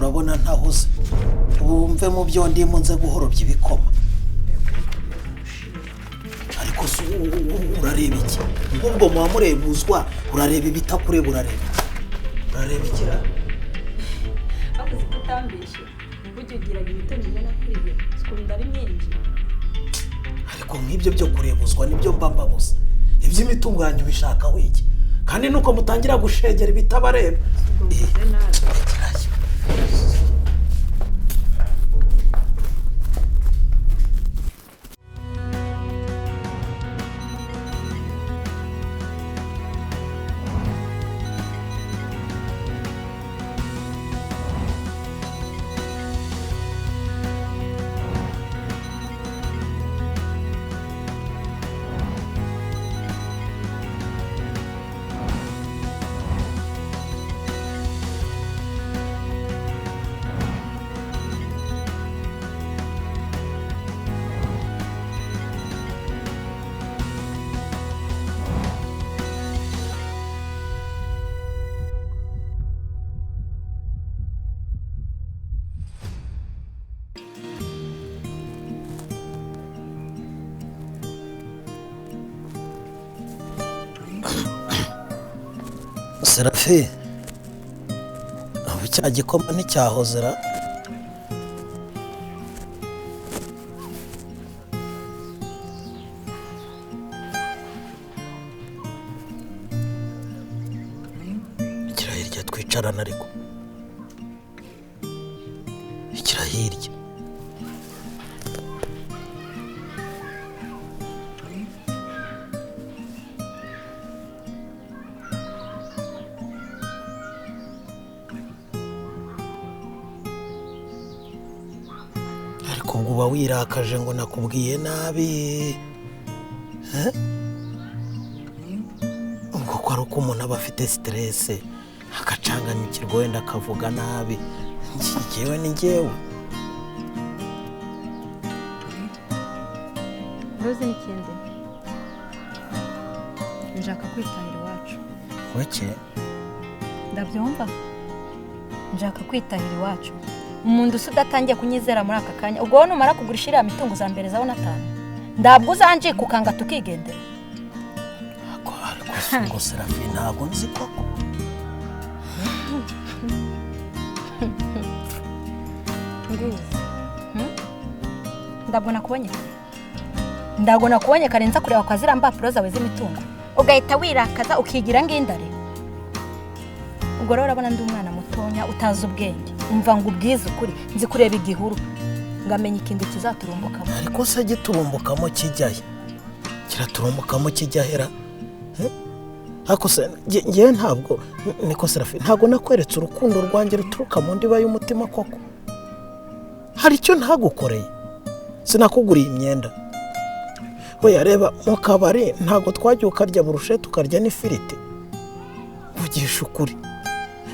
urabona ntahuze wumve mu byo ndimo nze guhorobya ibikoma ariko urareba iki ubwo muba murebuzwa urareba ibitakureba urareba ikira bakoze kutambishe ujye ugiraga ibitoni mbona kuriye sikunda ari myinshi ariko nk'ibyo byo kurebuzwa nibyo mbababuza iby'imitungo yanjye ubishaka wiki kandi nuko mutangira gushegera ibitabareba Serafi ubu cya gikoma nticyahozera ikira hirya twicarana ariko ikira hirya ariko ngo uba wirakaje ngo nakubwiye nabi ubwo ko ari uko umuntu aba afite stress akacanganyukirwa wenda akavuga nabi njyewe ni njyewe Rose n'ikindi nshaka kwitahira iwacu weke ndabyumva nshaka kwitahira iwacu umuntu udatangiye kunyizera muri aka kanya ubwo numara kugurisha iriya mitungo za mbere zawe natanu ndabwo uzanje kukanga tukigendera ariko ngo Serafi ntabwo nzi koko ndabwo nakubonye kare nza kureba kwa ziriya mpapuro zawe z'imitungo ugahita wirakaza ukigira ng'indare ubwo rero urabona ndi umwana mutonya utazi ubwenge umva ngo ubwize ukuri nzi kureba igihuru ngamenya ikindi kizaturumbukamo ariko se giturumbukamo kijyahe kiraturumbukamo kijyahera ariko se ngewe ntabwo niko Serafi ntabwo nakweretse urukundo rwanjye ruturuka mu ndiba y'umutima koko hari icyo ntagukoreye sinakuguriye imyenda we yareba mu kabari ntabwo twagiye ukarya burushete tukarya n'ifiriti vugisha ukuri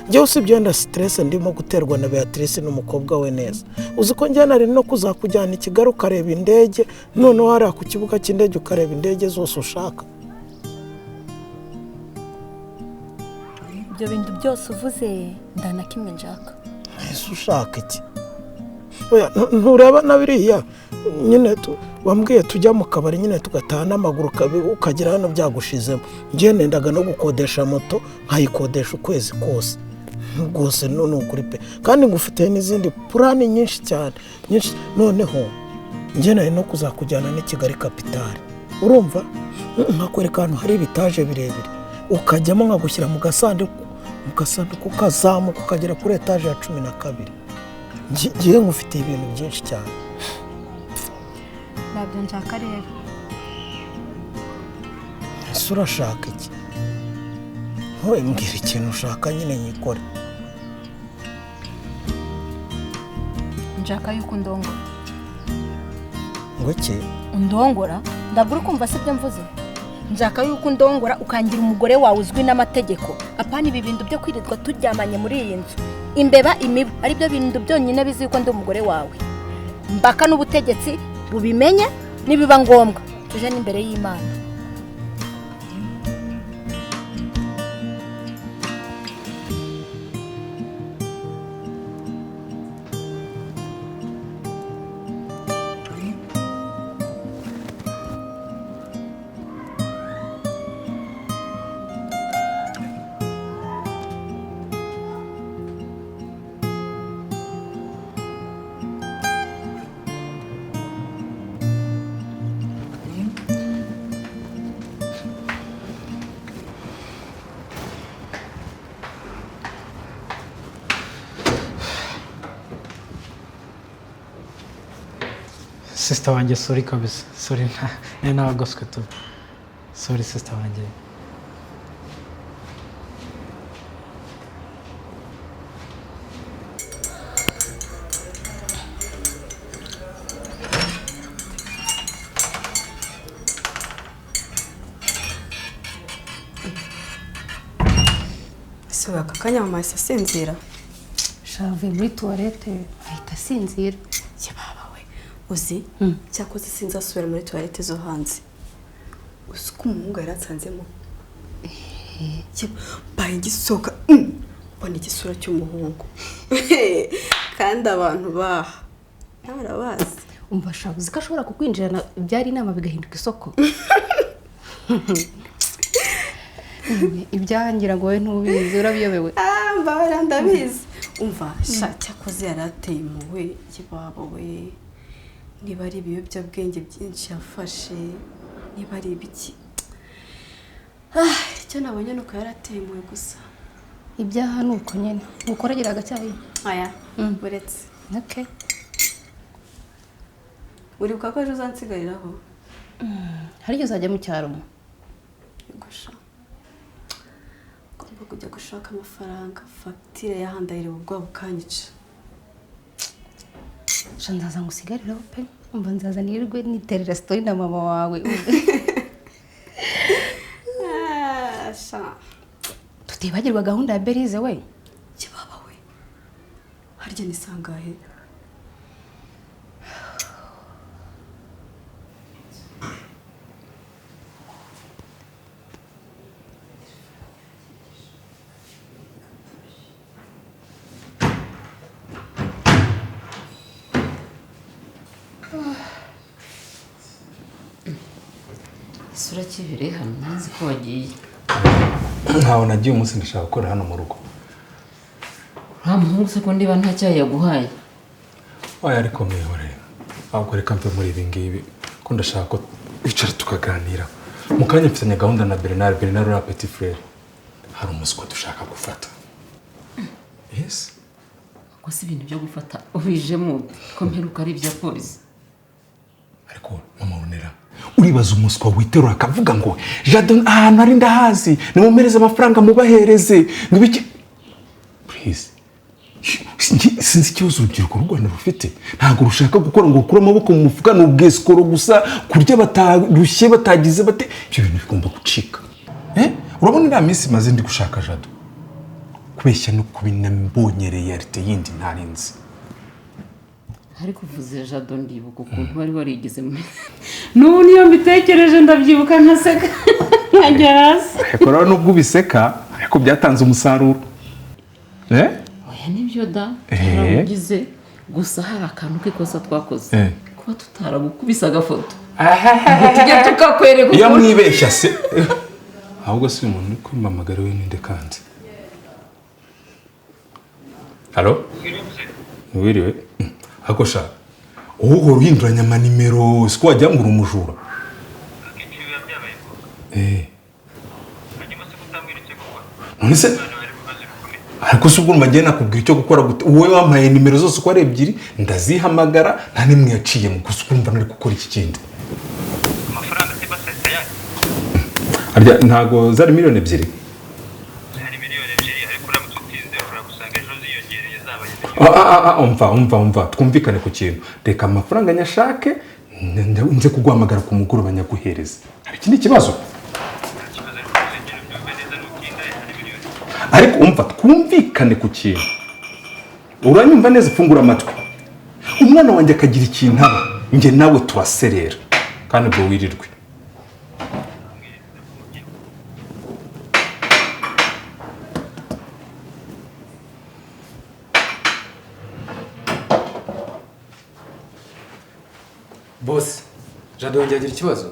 njyewe usibye wenda stress ndimo guterwa na Beatrice n'umukobwa we neza uzi ko njye nari no kuzakujyana i Kigali ukareba indege noneho hariya ku kibuga cy'indege ukareba indege zose ushaka ibyo bintu byose uvuze ndana kimwe njaka ese ushaka iki oya ntureba na biriya nyine wambwiye tujya mu kabari nyine tugataha n'amaguru ukagira hano byagushizemo njye nendaga no gukodesha moto nkayikodesha ukwezi kose rwose none ukuri pe kandi ngufite n'izindi purani nyinshi cyane nyinshi noneho njye nari no kuzakujyana n'i Kigali kapitali urumva nkakwereka ahantu hari ibitaje birebire ukajyamo nkagushyira mu gasanduku kazamuka ukagera kuri etaje ya 12 ngiye ngufite ibintu byinshi cyane nabyo nshaka rero ese urashaka iki wowe mbwira ikintu ushaka nyine nyikore nshaka yuko ndongora ngo iki undongora ndabura kumva se ibyo mvuze nshaka yuko ndongora ukangira umugore wawe uzwi n'amategeko apana ibi bintu byo kwirirwa turyamanye muri iyi nzu imbeba imibu ari byo bintu byonyine biziko ndi umugore wawe mbaka n'ubutegetsi bubimenye nibiba ngombwa tuje n'imbere y'Imana sister wanjye sorry kabisa sorry nagoswe tu sorry sister wanjye so aka kanya mama asinzira shave muri toilette ahita asinzira cyababa we uzi cyakoze sinzasubira muri toilette zo hanze usuka umuhungu yaratsanzemo baye gisoka bone igisura cy'umuhungu kandi abantu baha narabazi umva shave uzika ashobora kukwinjirana byari inama bigahinduka isoko ibyangira ngo we ntubizi urabiyobewe mbabara ndabizi umva sha cyakoze yarateye muwe kibabo we niba ari ibiyobyabwenge byinshi yafashe niba ari ibiki icyo nabonye nuko yarateye muwe gusa ibyaha nuko nyene ukoragira agacyayi aya buretse okay uribuka ko ejo uzansigariraho hari igihe uzajya mu cyaro gusha ngomba kujya gushaka amafaranga fagitire yahandayire ubwo bukanyica nzaza ngusigariraho pe umva nzaza nirirwe niterera story na mama wawe sha tutibagirwa gahunda ya Berize we kibaba we harya ni sangahe isura kibere hano nzi ko wagiye ntawe nagiye umunsi ndashaka gukora hano mu rugo nta muhungu se ko ndiba nta cyayi yaguhaye oya ariko mwihore ahubwo reka mve muri ibi ngibi ko ndashaka ko twicara tukaganira mu kanya mfitanye gahunda na Bernard uriya petit frere hari umuswa dushaka gufata yes ko si ibintu byo gufata ubijemo ko mperuka ari ibya polisi ariko mama Runera uribaza umuswa witerura akavuga ngo Jadon ahantu ari ndahazi nimumereze amafaranga mubahereze ngibiki please sinzi ikibazo urubyiruko rw'u Rwanda rufite ntabwo rushaka gukora ngo rukure amaboko mu mufuka n'ubwesikoro gusa kurya batarushye batagize bate ibyo bintu bigomba gucika urabona iriya minsi maze ndi gushaka Jado kubeshya no kubinambonye realite yindi ntarinzi ariko uvuze Jado ndibuka ukuntu wari warigeze n'ubu niyo mbitekereje ndabyibuka nkaseka nkajya hasi ariko rero nubwo ubiseka ariko byatanze umusaruro oya nibyo da turabugize gusa hari akantu k'ikosa twakoze kuba tutaragukubisa agafoto ngo tujye tukakwereka iyo mwibeshya se ahubwo si umuntu uri kwimamagara we ninde kandi halo wiriwe ako sha uhora uhinduranya amanimero siko wajya ngo uri umujura none se ariko se ubwo mbagiye nakubwira icyo gukora gute wowe wampaye nimero zose uko ari ebyiri ndazihamagara nta nimwe yaciye mu gusa ukumva nari gukora iki kindi amafaranga tibasetse yaje arya ntago zari miliyoni ebyiri hari miliyoni ebyiri ariko uramutse utinze uragusanga ejo ziyongereye zabaye umva twumvikane ku kintu reka amafaranga nyashake nze kuguhamagara ku mugoroba nyaguhereza hari ikindi kibazo ariko umva twumvikane ku kintu uranyumva neza fungura amatwi umwana wanjye akagira ikintu aba njye nawe turaserera kandi ubwo wirirwe boss Jado yongeye agira ikibazo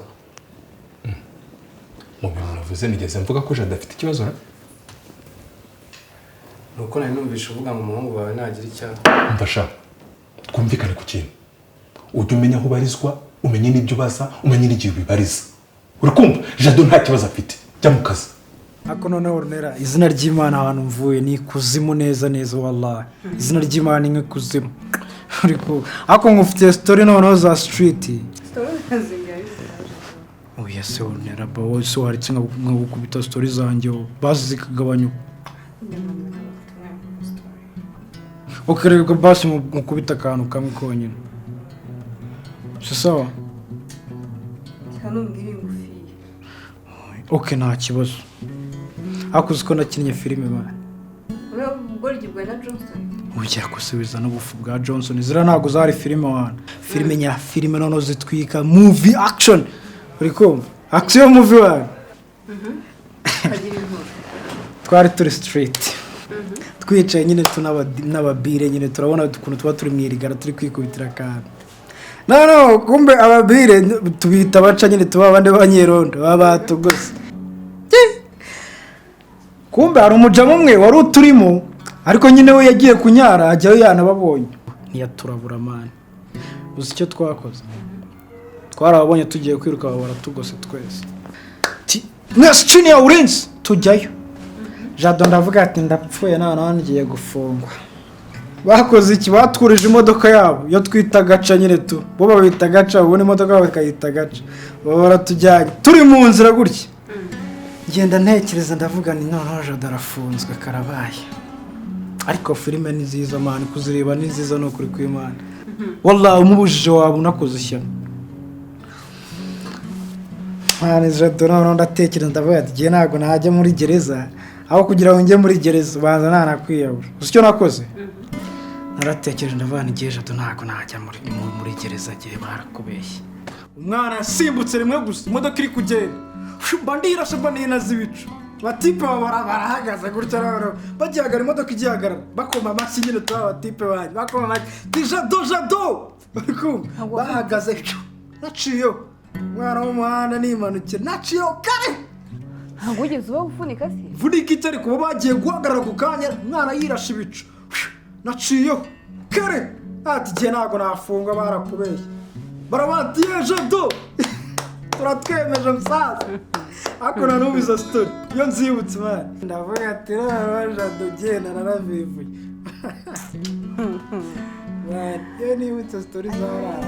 mu bintu navuze nigeze mvuga ko Jado afite ikibazo nuko nari numvishe uvuga ngo umuhungu wawe nagira icyaha mfasha twumvikane ku kintu ujye umenya aho ubarizwa umenye n'ibyo ubaza umenye n'igihe ubibariza urakumva Jado nta kibazo afite jya mu kazi ariko noneho Runera izina ry'Imana ahantu mvuye ni ikuzimu neza wallahi izina ry'Imana ni nk'ikuzimu ariko ngufitiye story noneho za street story zingahe oya se onera ba wose waritse nka gukubita story zanjye basi zikagabanyuka ukereka basi mukubita akantu kamwe konyine sawa kanubwira ingufi okay nta kibazo akuze ko nakinnye filime bana ubwo rigibwa na Johnson ujya gusubiza n'ubufu bwa Johnson zira ntago zari filime wana filime nya filime nono zitwika movie action uriko action movie wana twari turi street twicaye nyine tunababire nyine turabona ukuntu tuba turi mwirigara turi kwikubitira kandi no kumbe ababire tubita baca nyine tuba bande banyerondo baba tugose kumbe hari umujamo umwe wari uturimo ariko nyine we yagiye kunyara ajyayo yanababonye ntiyaturabura mani uzi icyo twakoze twarababonye tugiye kwiruka baratugose twese mwese chini ya ulinzi tujyayo Jado ndavuga ati ndapfuye none ngiye gufungwa bakoze iki batwurije imodoka yabo yo twita gaca nyine tu bo babita gaca ubone imodoka bakayita gaca baratujyanye turi mu nzira gutya ngenda ntekereza ndavuga ni none Jado arafunzwe karabaye ariko filime ni nziza mani kuzireba ni nziza no kuri kw'Imana wallahi umubujije wabo nakoze ishyano mani Jado none ndatekereza ndavuga ati giye nago najya muri gereza aho kugira ngo njye muri gereza banza nanakwiyabura uzi icyo nakoze naratekereje ndavuga ni giye Jado ntago najya muri gereza giye barakubeshye umwana yasimbutse rimwe gusa imodoka iri kugenda bandira shabanina zibicu batipe barahagaze gutya rero bagihagara imodoka igihagarara bakoma amashyi nyine tuba batipe banyu bakoma amashyi Jado bahagaze naciyo umwana w'umuhanda nimanukira naciyo kare ntabwo ugeze uba uvunika se vunika itari kuba bagiye guhagarara ku kanya umwana yirashe ibicu naciyo kare ati gihe ntabwo nafunga barakubeshye barabatiye Jado turatwemeje musaza ako nanubiza story iyo nzibutse mani ndavuga ati Jado genda naravivuye iyo nibutse story zarara.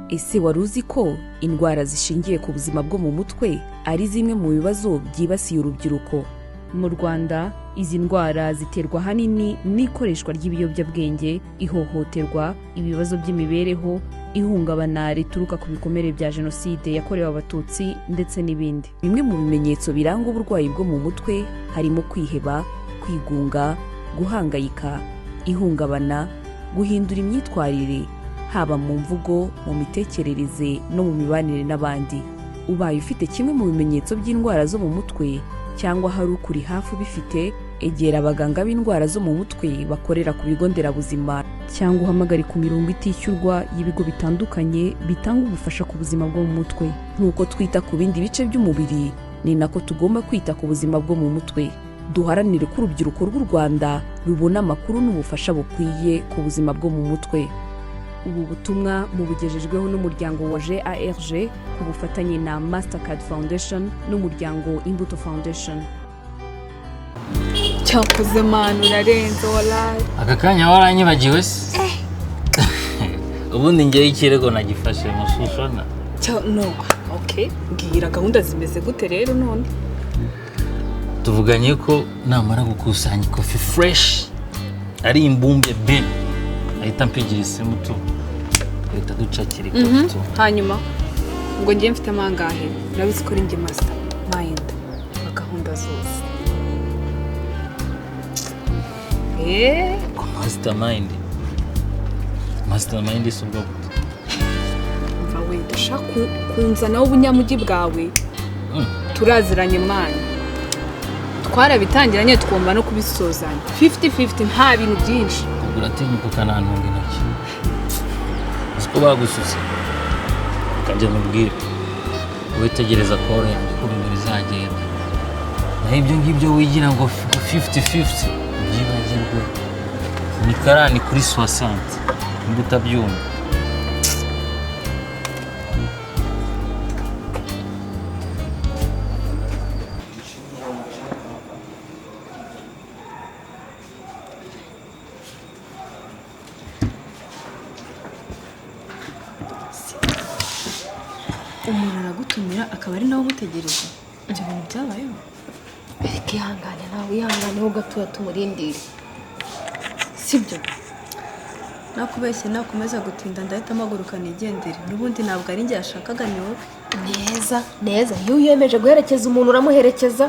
Ese wari uzi ko indwara zishingiye ku buzima bwo mu mutwe ari zimwe mu bibazo byibasiye urubyiruko? Mu Rwanda izi ndwara ziterwa hanini n'ikoreshwa ry'ibiyobyabwenge, ihohoterwa, ibibazo by'imibereho, ihungabana rituruka ku bikomere bya jenoside yakorewe abatutsi ndetse n'ibindi. Bimwe mu bimenyetso biranga uburwayi bwo mu mutwe harimo kwiheba, kwigunga, guhangayika, ihungabana, guhindura imyitwarire haba mu mvugo, mu mitekerereze no mu mibanire n'abandi. Ubaye ufite kimwe mu bimenyetso by'indwara zo mu mutwe cyangwa hari ukuri hafi ubifite, egera abaganga b'indwara zo mu mutwe bakorera ku bigo nderabuzima cyangwa uhamagare ku mirongo itishyurwa y'ibigo bitandukanye bitanga ubufasha ku buzima bwo mu mutwe. Nk'uko twita ku bindi bice by'umubiri, ni nako tugomba kwita ku buzima bwo mu mutwe. Duharanire ko urubyiruko rw'u Rwanda rubona amakuru n'ubufasha bukwiye ku buzima bwo mu mutwe. Ubu butumwa mubugejejweho n'umuryango wa ArtRwanda ku bufatanye na Mastercard Foundation n'umuryango Imbuto Foundation. cyakoze manu urarenze wallahi. Aka kanya waranyibagiwe se? Ubundi ngiye ikirego nagifashe musushana. No, okay. Ngira gahunda zimeze gute rero none? Tuvuganye ko namara gukusanya coffee fresh ari imbumbe be ahita mpigira isimu tu leta ducakira ikofi. Hanyuma ngo ngiye mfite amangahe nabizi ko ringe master mind gahunda zose. Mastermind isubwo mva we ndashaka kunzanaho ubunyamugi bwawe. Turaziranye mwana, twarabitangiranye twumva no kubisozanya 50-50 nta bintu byinshi. Uratinyuka kanantunga intoki siko bagusutse ukajya mubwira witegereza koro yanjye ko ibintu bizagenda, naho ibyo ngibyo wigira ngo 50-50 byibagirwe ni karani kuri 60 ngo utabyumva. umutumira akaba ari nawe umutegereje ibyo bintu byabayeho ariko ihangane nawe ihangane ho gatoya tumurindire sibyo nakubeshye nakomeza gutinda ndahita amaguruka nigendere n'ubundi ntabwo ari njye yashakaga ni wowe neza iyo wiyemeje guherekeza umuntu uramuherekeza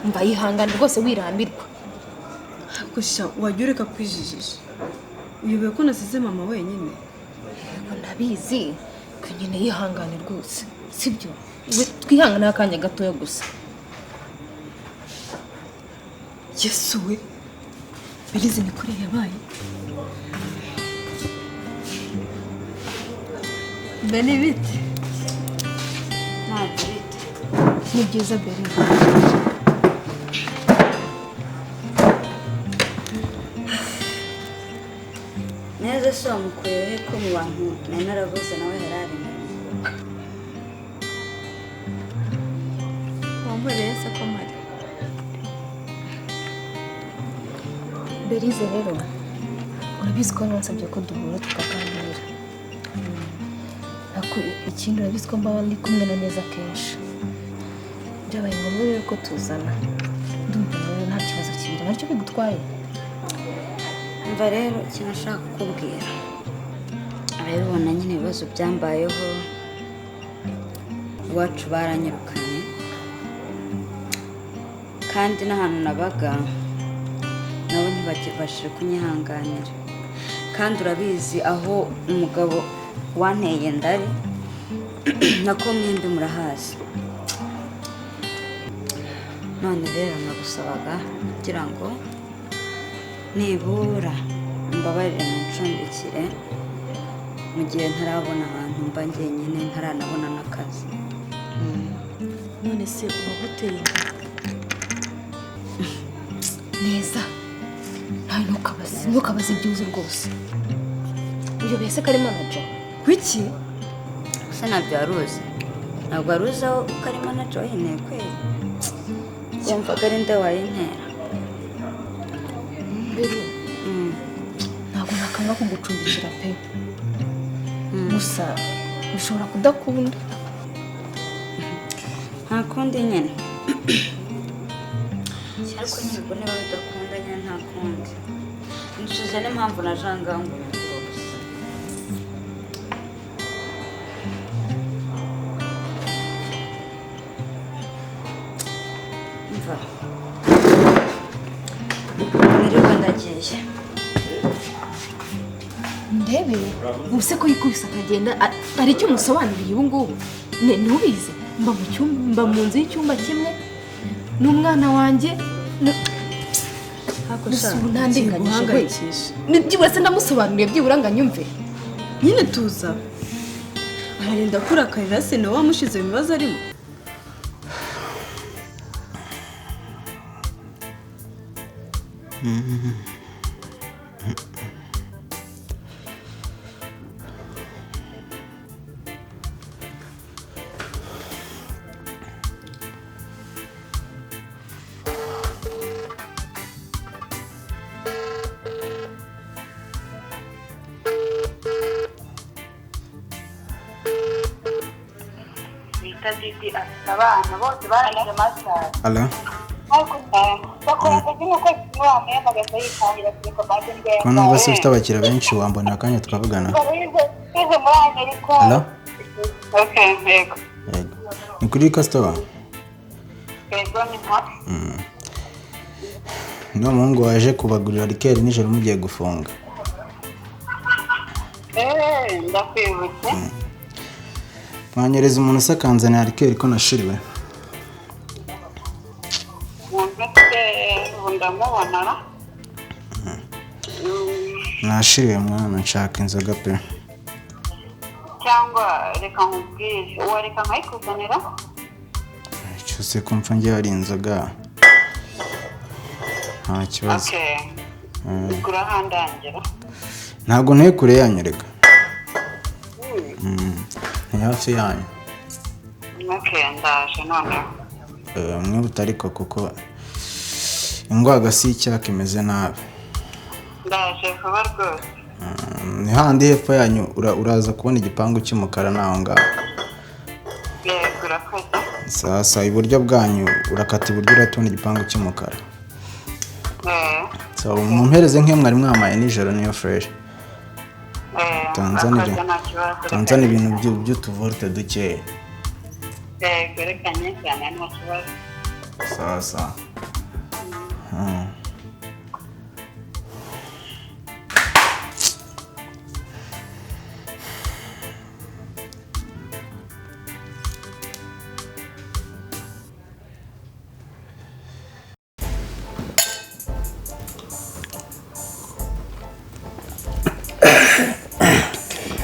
mba yihangane rwose wirambirwa gusa wajya ureka kwijijisha uyobewe ko nasize mama wenyine yego ndabizi ko nyine yihangane rwose sibyo twihangane akanya gatoya gusa yesu we birize ni kure yabaye Beni biti ntabwo biti ni byiza Beni neza se wamukuyeho ko mu bantu nari naravuze nawe yarari wambareye se ko mari Berize rero urabizi ko nansabye ko duhura tukaganira ariko ikindi urabizi ko mba ndi kumwe na neza kenshi byabaye ngombwa rero ko tuzana ndumva rero nta kibazo kibiri nacyo bigutwaye mva rero ikintu ashaka kukubwira urabibona nyine ibibazo byambayeho iwacu baranyirukanye kandi n'ahantu nabaga nabo ntibakibashije kunyihanganira kandi urabizi aho umugabo wanteye ndari nako mwembi murahazi none rero nagusabaga kugira ngo nibura mbabarire muncumbikire mu gihe ntarabona ahantu mba njyenyine ntaranabona n'akazi none se uba hoteli neza ntawe ntukabaze ibyuzi rwose uyobeye se ko ari manager kuki gusa ntabyo waruzi ntabwo waruzi aho ko ari manager wayinteye kweri wumvaga ari nde wayintera ntabwo nakanga kugucumbikira pe gusa bishobora kudakunda nta kundi nyine ariko nyine ubwo niba bidakunda nyine nta kundi nishize n'impamvu na jangangu mva niriwe ndagiye ndebe ubuse ko yikubise akagenda hari icyo umusobanuriye ubu ngubu ntubizi mba mu nzu y'icyumba kimwe n'umwana wanjye gusa ubu ntandenganyije we byibura se ndamusobanuriye byibura ngo anyumve nyine tuza aragenda akurakarira se nawe wamushize mu bibazo arimo Didi afite abana bose barangije masters. Ala. Bakora akazi nk'uko wambaye amagasa yitangira kureka bande ndende. Kono bose ufite abakira benshi wambona akanya tukavugana. Bize muri Amerika. Ala. Okay, yego. Yego. Ni kuri customer? Yego ni mwa. Niyo muhungu waje kubagurira rikeri nijoro mugiye gufunga. Ndakwibutse. Mwanyereza umuntu usakanzanira rikeri ko nashiriwe. Ndamubona. Nashiriwe mwana nshaka inzoga pe. Cyangwa reka nkubwire wareka nkayikuzanira? Cyose kumva ngiye ari inzoga. Nta kibazo. Okay. Kurahandangira. Ntabwo nteye kure yanyereka. Ni hafi yanyu. Okay, ndaje none. Mwe butariko kuko ingwaga si icyaka imeze nabi. Ndaje vuba rwose. Ni handi hepfo yanyu uraza kubona igipangu cy'umukara naho ngaho. Yego murakoze. Sasa iburyo bwanyu urakata iburyo uratubona igipangu cy'umukara. So mumpereze nk'iyo mwari mwamaye nijoro niyo fresh. Tanzania ibintu by'utuvolte dukeya. Gerekanye cyane nta kibazo. Sasa.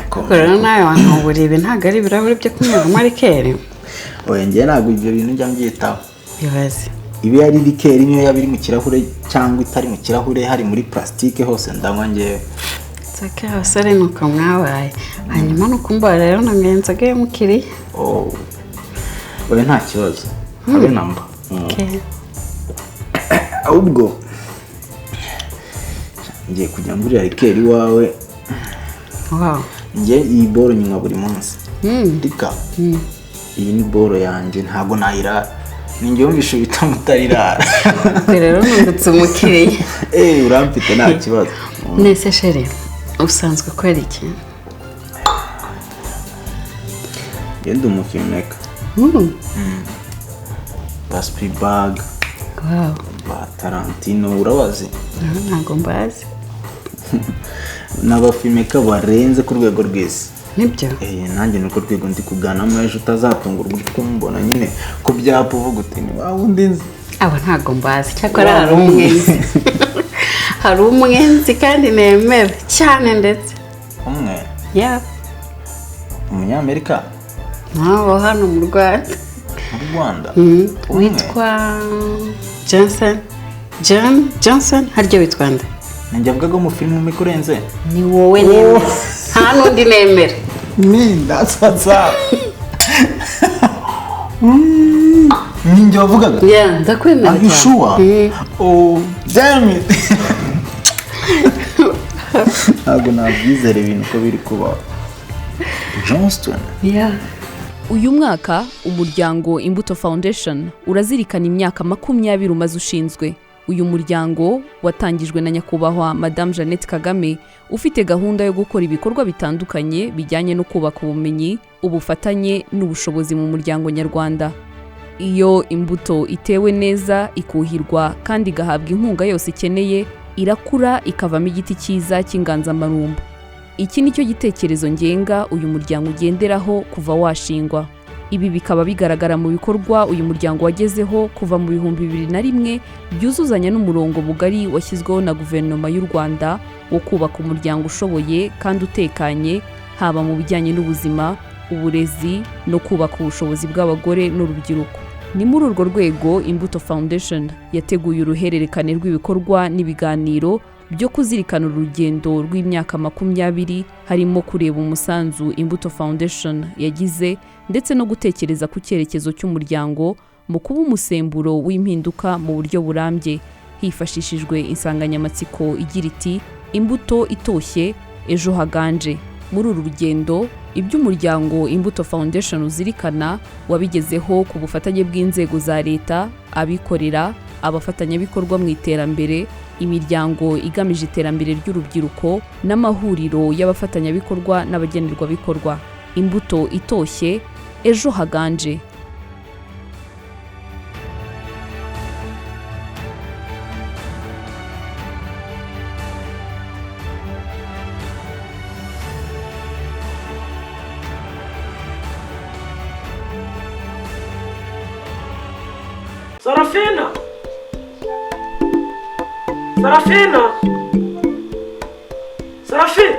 Korana nayo nkubura ibi ntago ari ibirahuri byo kunywa rikeri. Oya njye ntabwo ibyo bintu njya mbyitaho. Bibaze. Ibi ari rikeri niyo yaba iri mu kirahure cyangwa itari mu kirahure hari muri plastique hose ndanywa njyewe. Saka abasore nuko mwabaye. Hanyuma nuko mbara rero nangenzaga mukiri. Oya nta kibazo. Habe namba. Okay. Ahubwo ngiye kujya ngurira rikeri wawe. Wow. Ngiye iyi boro nyuma buri munsi. Dika. Iyi ni boro yanjye ntago nayirara. Ninjye wumvishe bitamutarira. Rero nungutse umukiriya. Urampite nta kibazo. Nese shere. Usanzwe kwera iki? Yenda umufilmeka. Spielberg. Wow. Ba Tarantino urabazi? Ntago mbazi. N'abafilmeka barenze ku rwego rw'isi. Nibyo? Nanjye nuko rwego ndi kuganamo ejo utazatungurwa kumbona nyine ku byapa uvuga uti ni wa wundi nzi. Aba ntago mbazi cyakora hari umwenzi. Hari umwenzi kandi nemera cyane ndetse. Umwe? Yeah. Umunyamerika? Naho hano mu Rwanda. Mu Rwanda? Witwa Johnson haryo witwa nde? Njye avugaga mu filime umikurenze. Ni wowe nemera. Nta nundi nemera. That's what's up. Ninjye wavugaga? Yeah, ndakwemera. Are you sure? Oh, damn it. Ntabwo nabyizera ibintu ko biri kuba. Johnston. Yeah. Uyu mwaka umuryango Imbuto Foundation urazirikana imyaka 20 umaze ushinzwe. Uyu muryango watangijwe na nyakubahwa Madame Jeannette Kagame ufite gahunda yo gukora ibikorwa bitandukanye bijyanye no kubaka ubumenyi, ubufatanye n'ubushobozi mu muryango nyarwanda. Iyo imbuto itewe neza ikuhirwa kandi igahabwa inkunga yose ikeneye, irakura ikavamo igiti cyiza cy'inganzamarumbo. Iki nicyo gitekerezo ngenga uyu muryango ugenderaho kuva washingwa. Ibi bikaba bigaragara mu bikorwa uyu muryango wagezeho kuva mu 2001 byuzuzanya n'umurongo bugari washyizweho na guverinoma y'u Rwanda wo kubaka umuryango ushoboye kandi utekanye, haba mu bijyanye n'ubuzima, uburezi no kubaka ubushobozi bw'abagore n'urubyiruko. Ni muri urwo rwego Imbuto Foundation yateguye uruhererekane rw'ibikorwa n'ibiganiro byo kuzirikana urugendo rw'imyaka 20 harimo kureba umusanzu Imbuto Foundation yagize ndetse no gutekereza ku cyerekezo cy'umuryango mu kuba umusemburo w'impinduka mu buryo burambye hifashishijwe insanganyamatsiko igira iti imbuto itoshye ejo haganje. Muri uru rugendo iby'umuryango Imbuto Foundation uzirikana wabigezeho ku bufatanye bw'inzego za leta, abikorera, abafatanyabikorwa mu iterambere, imiryango igamije iterambere ry'urubyiruko n'amahuriro y'abafatanyabikorwa n'abagenerwabikorwa. Imbuto itoshye ejo haganje. Sarafina! Sarafina! Sarafina!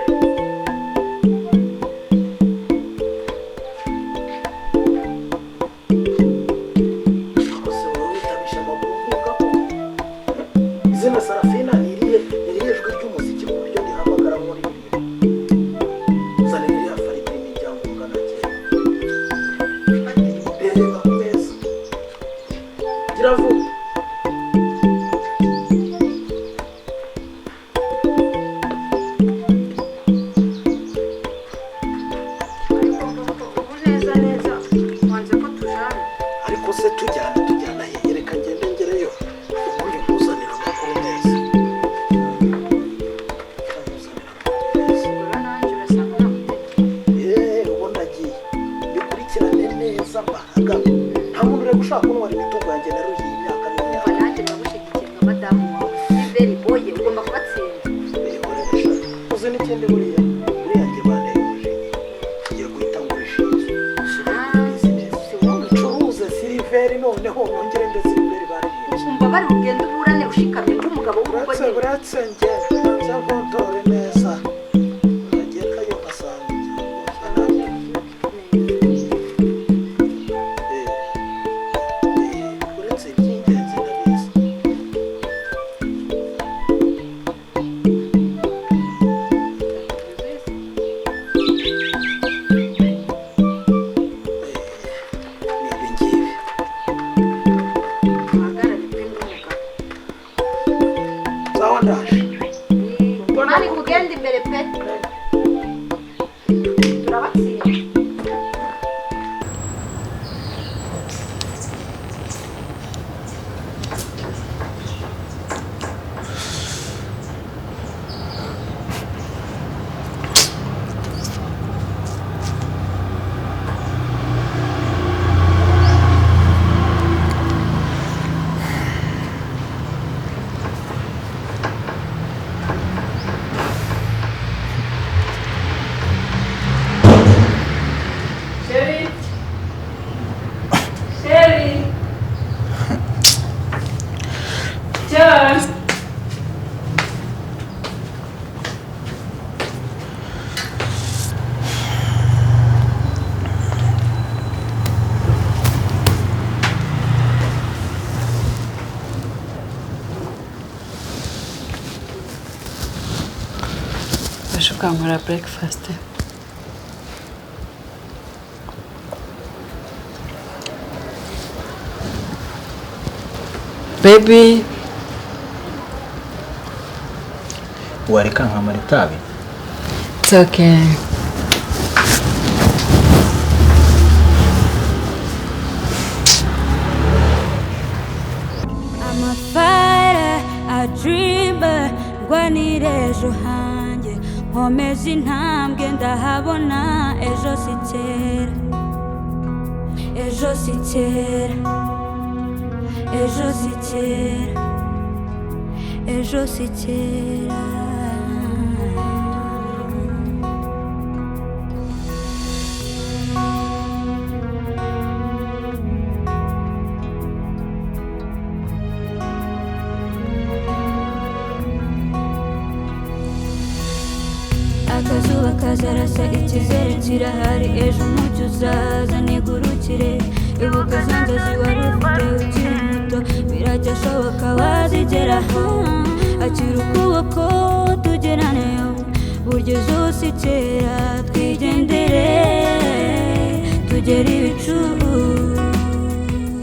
Izina Sarafina ni irihe jwi ry'umuziki ku buryo rihamagara muri ibi. Zana iriya faridi imiryango ungana cyane. Reba ku meza. Gira vuba. ubwo se tujyana reka ngende ngereyo ubundi nkuzanira amakuru meza. Ubu ndagiye bikurikirane neza mbahagamo nta muntu uri gushaka kuntwara imitungo yanjye naruhiye imyaka n'imyaka. nanjye ndagushyigikiye nka madamu wawe Silver Boy ugomba kubatsinda. uzi n'ikindi buriya njye baneguje tugiye guhita ngurisha inzu ncuruze Silver noneho nongere nde Silver bari ukumva bari ugenda uburane ushikamye nk'umugabo w'urugo nyine. uretse njye nza kontore neza nagiye kayo gasanga uretse iby'ingenzi ndabizi. Sawa ndaje. Mani kugenda imbere pe. Turabatsinda. ukankora breakfast. Baby, wareka nkamara itabi? It's okay. I'm a fighter, a dreamer, rwanira ejo hanjye nkomeza intambwe ndahabona ejo si kera, ejo si kera, ejo si kera, ejo si kera. Akazuba kazarasa ikizere kirahari ejo umucyo uzaza nigurukire ibuka za nzozi wari ufite ukiri muto biracyashoboka wazigeraho akira ukuboko tugeraneyo burya ejo si kera twigendere tugere ibicu